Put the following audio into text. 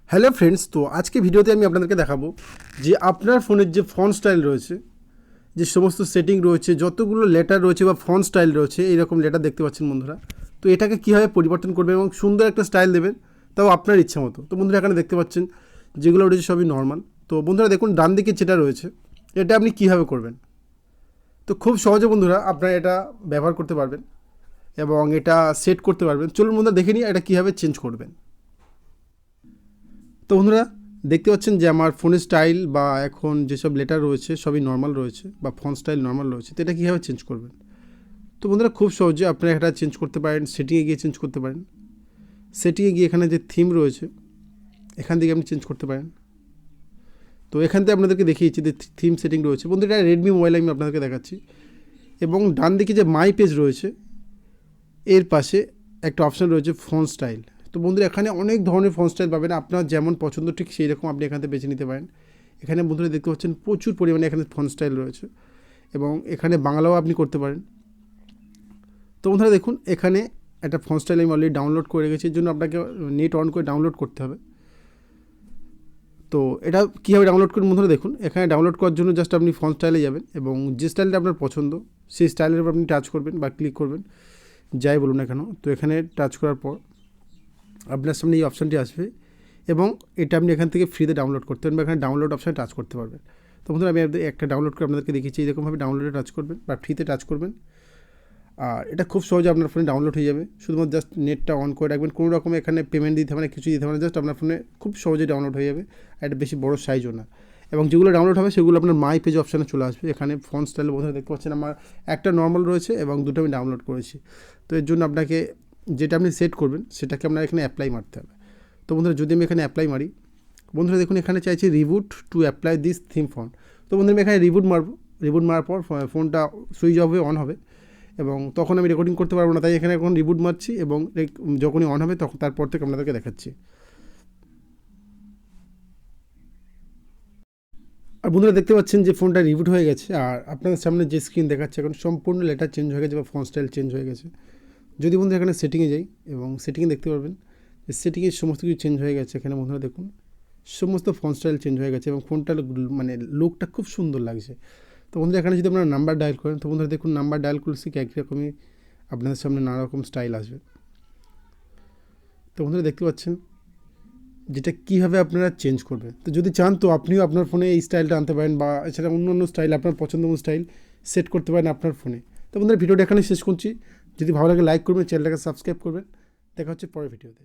Hello friends, তো আজকে ভিডিওতে আমি আপনাদেরকে দেখাবো যে আপনার ফোনের যে ফন্ট স্টাইল রয়েছে, যে সমস্ত সেটিং রয়েছে, যতগুলো লেটার রয়েছে বা ফন্ট স্টাইল রয়েছে, এইরকম লেটার দেখতে পাচ্ছেন বন্ধুরা। তো এটাকে কীভাবে পরিবর্তন করবেন এবং সুন্দর একটা স্টাইল দেবেন, তাও আপনার ইচ্ছা মতো। তো বন্ধুরা এখানে দেখতে পাচ্ছেন যেগুলো রয়েছে সবই নর্মাল। তো বন্ধুরা দেখুন ডান দিকে যেটা রয়েছে এটা আপনি কীভাবে করবেন। তো খুব সহজে বন্ধুরা আপনারা এটা ব্যবহার করতে পারবেন এবং এটা সেট করতে পারবেন। চলুন বন্ধুরা দেখে নিই এটা কীভাবে চেঞ্জ করবেন। তো বন্ধুরা দেখতে পাচ্ছেন যে আমার ফোনের স্টাইল বা এখন যেসব লেটার রয়েছে সবই নর্মাল রয়েছে বা ফন্ট স্টাইল নর্মাল রয়েছে। তো এটা কীভাবে চেঞ্জ করবেন? তো বন্ধুরা খুব সহজে আপনারা এটা চেঞ্জ করতে পারেন, সেটিংয়ে গিয়ে চেঞ্জ করতে পারেন। সেটিংয়ে গিয়ে এখানে যে থিম রয়েছে এখান থেকে আপনি চেঞ্জ করতে পারেন। তো এখান থেকে আপনাদেরকে দেখিয়েছি যে থিম সেটিং রয়েছে। বন্ধুরা এটা রেডমি মোবাইলে আমি আপনাদেরকে দেখাচ্ছি। এবং ডান দিকে যে মাই পেজ রয়েছে এর পাশে একটা অপশান রয়েছে ফন্ট স্টাইল। তো বন্ধুরা এখানে অনেক ধরনের ফন্ট স্টাইল পাবেন, আপনার যেমন পছন্দ ঠিক সেই রকম আপনি এখান থেকে বেছে নিতে পারেন। এখানে বন্ধুরা দেখতে পাচ্ছেন প্রচুর পরিমাণে এখানে ফন্ট স্টাইল রয়েছে এবং এখানে বাংলাও আপনি করতে পারেন। তো বন্ধুরা দেখুন এখানে একটা ফন্ট স্টাইল আমি অলরেডি ডাউনলোড করে রেখেছি, এর জন্য আপনাকে নেট অন করে ডাউনলোড করতে হবে। তো এটা কীভাবে ডাউনলোড করুন বন্ধুরা দেখুন, এখানে ডাউনলোড করার জন্য জাস্ট আপনি ফন্ট স্টাইলে যাবেন এবং যে স্টাইলটা আপনার পছন্দ সেই স্টাইলের উপর আপনি টাচ করবেন বা ক্লিক করবেন, যাই বলুন না কেন। তো এখানে টাচ করার পর আপনার সামনে এই অপশানটি আসবে এবং এটা আপনি এখান থেকে ফ্রিতে ডাউনলোড করতে পারবেন বা এখানে ডাউনলোড অপশানে টাচ করতে পারবেন। তো বন্ধুরা আমি একটা ডাউনলোড করে আপনাদেরকে দেখিয়েছি, এরকমভাবে ডাউনলোডে টাচ করবেন বা ফ্রিতে টাচ করবেন। আর এটা খুব সহজে আপনার ফোনে ডাউনলোড হয়ে যাবে। শুধুমাত্র জাস্ট নেটটা অন করে রাখবেন, কোনো রকম এখানে পেমেন্ট দিতে হবে না, কিছু দিতে হবে না, জাস্ট আপনার ফোনে খুব সহজে ডাউনলোড হয়ে যাবে। আর এটা বেশি বড় সাইজও না। এবং যেগুলো ডাউনলোড হবে সেগুলো আপনার মাই পেজ অপশানে চলে আসবে। এখানে ফন্ট স্টাইল বন্ধুরা দেখতে পাচ্ছেন আমার একটা নর্মাল রয়েছে এবং দুটো আমি ডাউনলোড করেছি। তো এর জন্য আপনাকে যেটা আপনি সেট করবেন সেটাকে আপনার এখানে অ্যাপ্লাই মারতে হবে। তো বন্ধুরা যদি আমি এখানে অ্যাপ্লাই মারি, বন্ধুরা দেখুন এখানে চাইছি reboot to apply this theme font. তো বন্ধুরা আমি এখানে রিবুট মারবো। রিবুট মারার পর ফোনটা সুইচ অফ হয়ে অন হবে এবং তখন আমি রেকর্ডিং করতে পারবো না, তাই এখানে এখন রিবুট মারছি এবং যখনই অন হবে তখন তারপর থেকে আপনাদেরকে দেখাচ্ছি। আর বন্ধুরা দেখতে পাচ্ছেন যে ফোনটা রিবুট হয়ে গেছে আর আপনাদের সামনে যে স্ক্রিন দেখাচ্ছে এখন সম্পূর্ণ লেটার চেঞ্জ হয়ে গেছে বা ফন্ট স্টাইল চেঞ্জ হয়ে গেছে। যদি বন্ধুরা এখানে সেটিংয়ে যাই এবং সেটিংয়ে দেখতে পারবেন যে সেটিংয়ে সমস্ত কিছু চেঞ্জ হয়ে গেছে। এখানে বন্ধুরা দেখুন সমস্ত ফন্ট স্টাইল চেঞ্জ হয়ে গেছে এবং ফোনটার মানে লুকটা খুব সুন্দর লাগছে। তো বন্ধুরা এখানে যদি আপনারা নাম্বার ডায়াল করেন, তো বন্ধুরা দেখুন নাম্বার ডায়াল করলে ঠিক একই রকমই আপনাদের সামনে নানা রকম স্টাইল আসবে। তো বন্ধুরা দেখতে পাচ্ছেন যেটা কীভাবে আপনারা চেঞ্জ করবেন। তো যদি চান তো আপনিও আপনার ফোনে এই স্টাইলটা আনতে পারেন বা এছাড়া অন্য অন্য স্টাইল আপনার পছন্দ মতো স্টাইল সেট করতে পারেন আপনার ফোনে। তো বন্ধুরা ভিডিওটা এখানে শেষ করছি। যদি ভালো লাগে লাইক করবেন, চ্যানেলটাকে সাবস্ক্রাইব করবেন। দেখা হচ্ছে পরের ভিডিওতে।